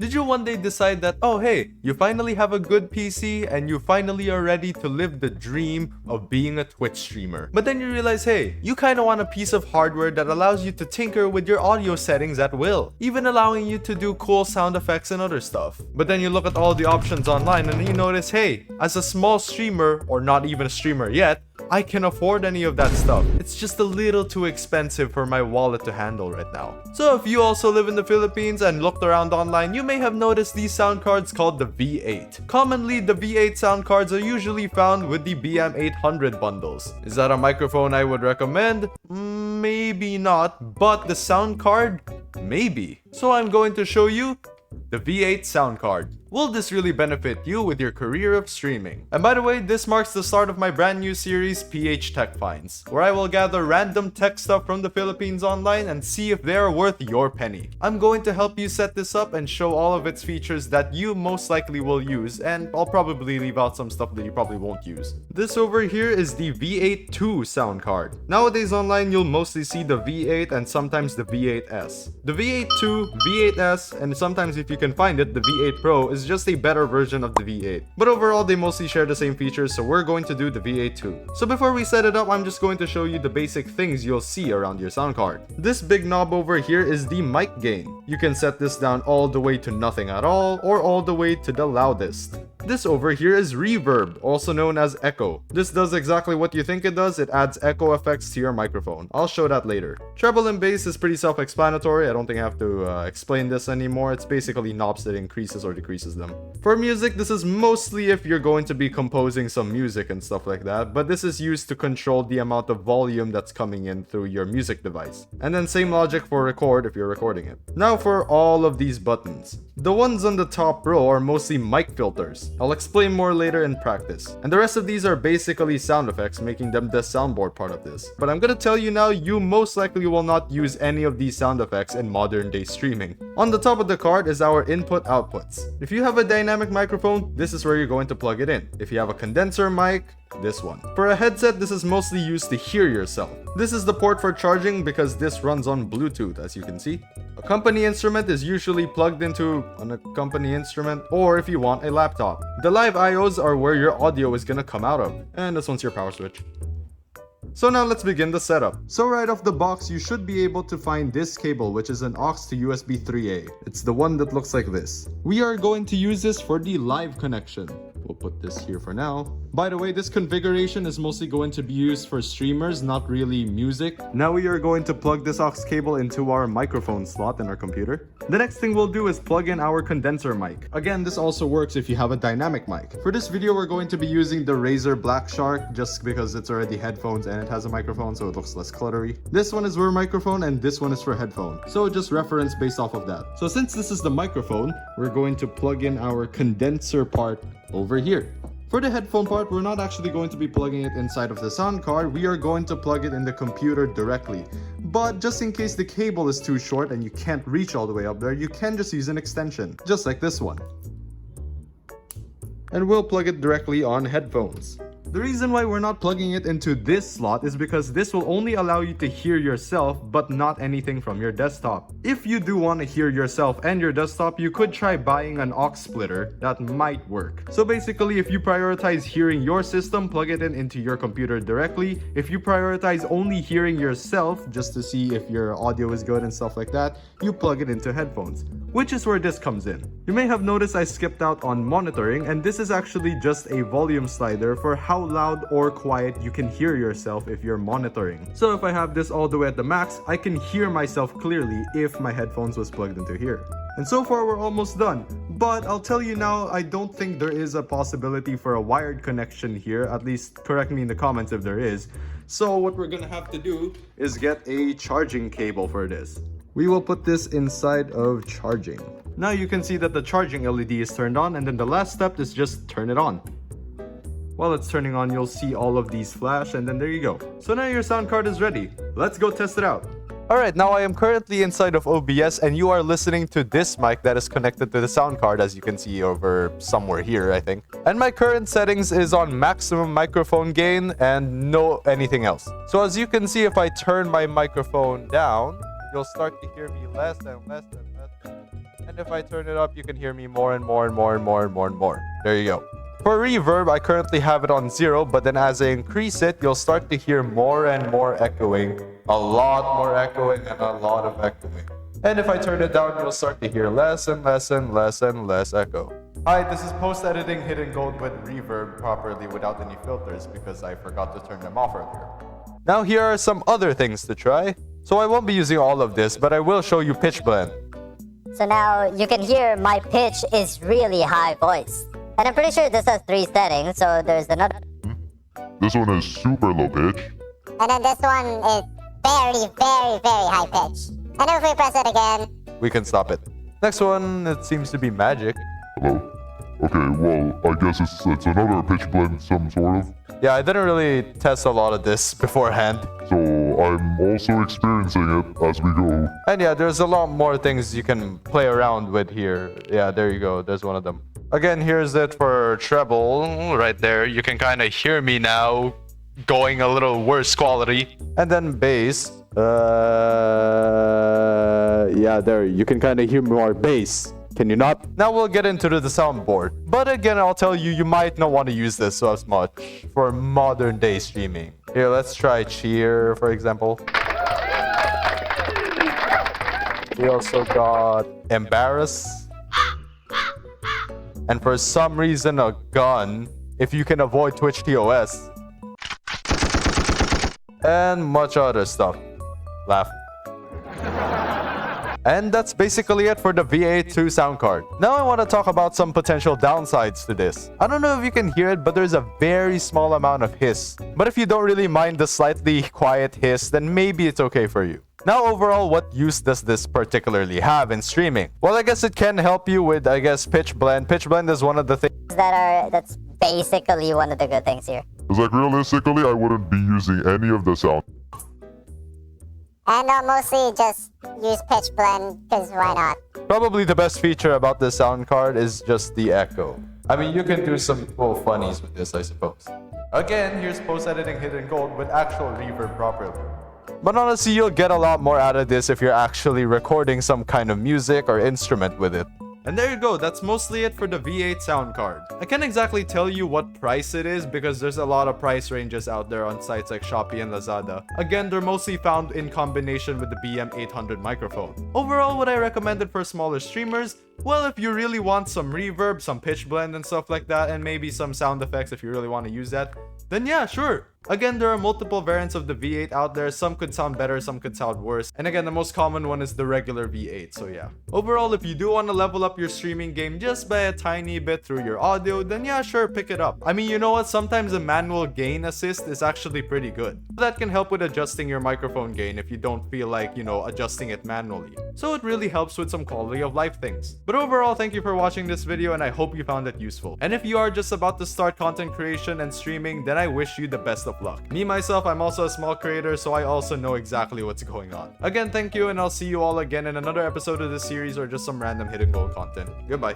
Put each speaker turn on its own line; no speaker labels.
Did you one day decide that, oh hey, you finally have a good PC and you finally are ready to live the dream of being a Twitch streamer? But then you realize, hey, you kinda want a piece of hardware that allows you to tinker with your audio settings at will, even allowing you to do cool sound effects and other stuff. But then you look at all the options online and you notice, hey, as a small streamer, or not even a streamer yet, I can afford any of that stuff. It's just a little too expensive for my wallet to handle right now. So if you also live in the Philippines and looked around online, you may have noticed these sound cards called the V8. Commonly, the V8 sound cards are usually found with the BM800 bundles. Is that a microphone I would recommend? Maybe not, but the sound card? Maybe. So I'm going to show you the V8 sound card. Will this really benefit you with your career of streaming? And by the way, this marks the start of my brand new series, PH Tech Finds, where I will gather random tech stuff from the Philippines online and see if they are worth your penny. I'm going to help you set this up and show all of its features that you most likely will use, and I'll probably leave out some stuff that you probably won't use. This over here is the V8-2 sound card. Nowadays online, you'll mostly see the V8 and sometimes the V8S. The V8-2, V8S, and sometimes if you can find it, the V8 Pro is just a better version of the V8. But overall, they mostly share the same features, so we're going to do the V8 too. So before we set it up, I'm just going to show you the basic things you'll see around your sound card. This big knob over here is the mic gain. You can set this down all the way to nothing at all, or all the way to the loudest. This over here is reverb, also known as echo. This does exactly what you think it does, it adds echo effects to your microphone. I'll show that later. Treble and bass is pretty self-explanatory, I don't think I have to explain this anymore. It's basically knobs that increases or decreases them. For music, this is mostly if you're going to be composing some music and stuff like that, but this is used to control the amount of volume that's coming in through your music device. And then same logic for record if you're recording it. Now for all of these buttons. The ones on the top row are mostly mic filters. I'll explain more later in practice. And the rest of these are basically sound effects, making them the soundboard part of this. But I'm gonna tell you now, you most likely will not use any of these sound effects in modern day streaming. On the top of the card is our input outputs. If you have a dynamic microphone, this is where you're going to plug it in. If you have a condenser mic, this one. For a headset, this is mostly used to hear yourself. This is the port for charging because this runs on Bluetooth, as you can see. A company instrument is usually plugged into a company instrument, or if you want, a laptop. The live IOs are where your audio is gonna come out of, and this one's your power switch. So now let's begin the setup. So right off the box, you should be able to find this cable, which is an aux to USB 3A. It's the one that looks like this. We are going to use this for the live connection. We'll put this here for now. By the way, this configuration is mostly going to be used for streamers, not really music. Now we are going to plug this aux cable into our microphone slot in our computer. The next thing we'll do is plug in our condenser mic. Again, this also works if you have a dynamic mic. For this video, we're going to be using the Razer Black Shark just because it's already headphones and it has a microphone, so it looks less cluttery. This one is for microphone and this one is for headphone. So just reference based off of that. So since this is the microphone, we're going to plug in our condenser part over here. For the headphone part, we're not actually going to be plugging it inside of the sound card, we are going to plug it in the computer directly. But just in case the cable is too short and you can't reach all the way up there, you can just use an extension, just like this one. And we'll plug it directly on headphones. The reason why we're not plugging it into this slot is because this will only allow you to hear yourself but not anything from your desktop. If you do want to hear yourself and your desktop, you could try buying an aux splitter. That might work. So basically, if you prioritize hearing your system, plug it in into your computer directly. If you prioritize only hearing yourself just to see if your audio is good and stuff like that, you plug it into headphones, which is where this comes in. You may have noticed I skipped out on monitoring, and this is actually just a volume slider for how loud or quiet you can hear yourself if you're monitoring. So if I have this all the way at the max, I can hear myself clearly if my headphones was plugged into here. And so far we're almost done. But I'll tell you now, I don't think there is a possibility for a wired connection here. At least correct me in the comments if there is. So what we're gonna have to do is get a charging cable for this. We will put this inside of charging. Now you can see that the charging LED is turned on, and then the last step is just turn it on. While it's turning on, you'll see all of these flash, and then there you go. So now your sound card is ready. Let's go test it out. Alright, now I am currently inside of OBS and you are listening to this mic that is connected to the sound card, as you can see over somewhere here, I think. And my current settings is on maximum microphone gain and no anything else. So as you can see, if I turn my microphone down, you'll start to hear me less and less and less. And if I turn it up, you can hear me more and more and more and more and more and more. There you go. For reverb, I currently have it on 0, but then as I increase it, you'll start to hear more and more echoing. A lot more echoing and a lot of echoing. And if I turn it down, you'll start to hear less and less and less and less echo. Hi, this is post-editing HiddenGold with reverb properly without any filters because I forgot to turn them off earlier. Now here are some other things to try. So I won't be using all of this, but I will show you pitch blend.
So now you can hear my pitch is really high voice. And I'm pretty sure this has 3 settings, so there's another.
This one is super low pitch.
And then this one is very, very, very high pitch. And if we press it again,
We can stop it. Next one, it seems to be magic.
Hello? Okay, well, I guess it's another pitch blend, some sort of.
Yeah, I didn't really test a lot of this beforehand.
So I'm also experiencing it as we go.
And yeah, there's a lot more things you can play around with here. Yeah, there you go. There's one of them. Again, here's it for treble right there. You can kind of hear me now going a little worse quality. And then bass. Yeah, there. You can kind of hear more bass. Can you not? Now we'll get into the soundboard. But again, I'll tell you, you might not want to use this as much for modern day streaming. Here, let's try cheer, for example. We also got embarrass. And for some reason, a gun, if you can avoid Twitch TOS. And much other stuff. Laugh. And that's basically it for the V8-2 sound card. Now I want to talk about some potential downsides to this. I don't know if you can hear it, but there's a very small amount of hiss. But if you don't really mind the slightly quiet hiss, then maybe it's okay for you. Now overall, what use does this particularly have in streaming? Well, I guess it can help you with, pitch blend. Pitch blend is one of the things
that's basically one of the good things here.
It's like, realistically, I wouldn't be using any of the sound.
and I'll mostly just use pitch blend, because why not?
Probably the best feature about this sound card is just the echo. I mean, you can do some cool funnies with this, I suppose. Again, here's post-editing HiddenGold with actual reverb properly. But honestly, you'll get a lot more out of this if you're actually recording some kind of music or instrument with it. And there you go, that's mostly it for the V8 sound card. I can't exactly tell you what price it is because there's a lot of price ranges out there on sites like Shopee and Lazada. Again, they're mostly found in combination with the BM800 microphone. Overall, would I recommend it for smaller streamers? Well, if you really want some reverb, some pitch blend and stuff like that, and maybe some sound effects if you really want to use that, then yeah, sure. Again, there are multiple variants of the V8 out there. Some could sound better, some could sound worse. And again, the most common one is the regular V8, so yeah. Overall, if you do want to level up your streaming game just by a tiny bit through your audio, then yeah, sure, pick it up. I mean, you know what? Sometimes a manual gain assist is actually pretty good. That can help with adjusting your microphone gain if you don't feel like, adjusting it manually. So it really helps with some quality of life things. But overall, thank you for watching this video and I hope you found it useful. And if you are just about to start content creation and streaming, then I wish you the best of luck. Me, myself, I'm also a small creator, so I also know exactly what's going on. Again, thank you, and I'll see you all again in another episode of this series or just some random HiddenGold content. Goodbye.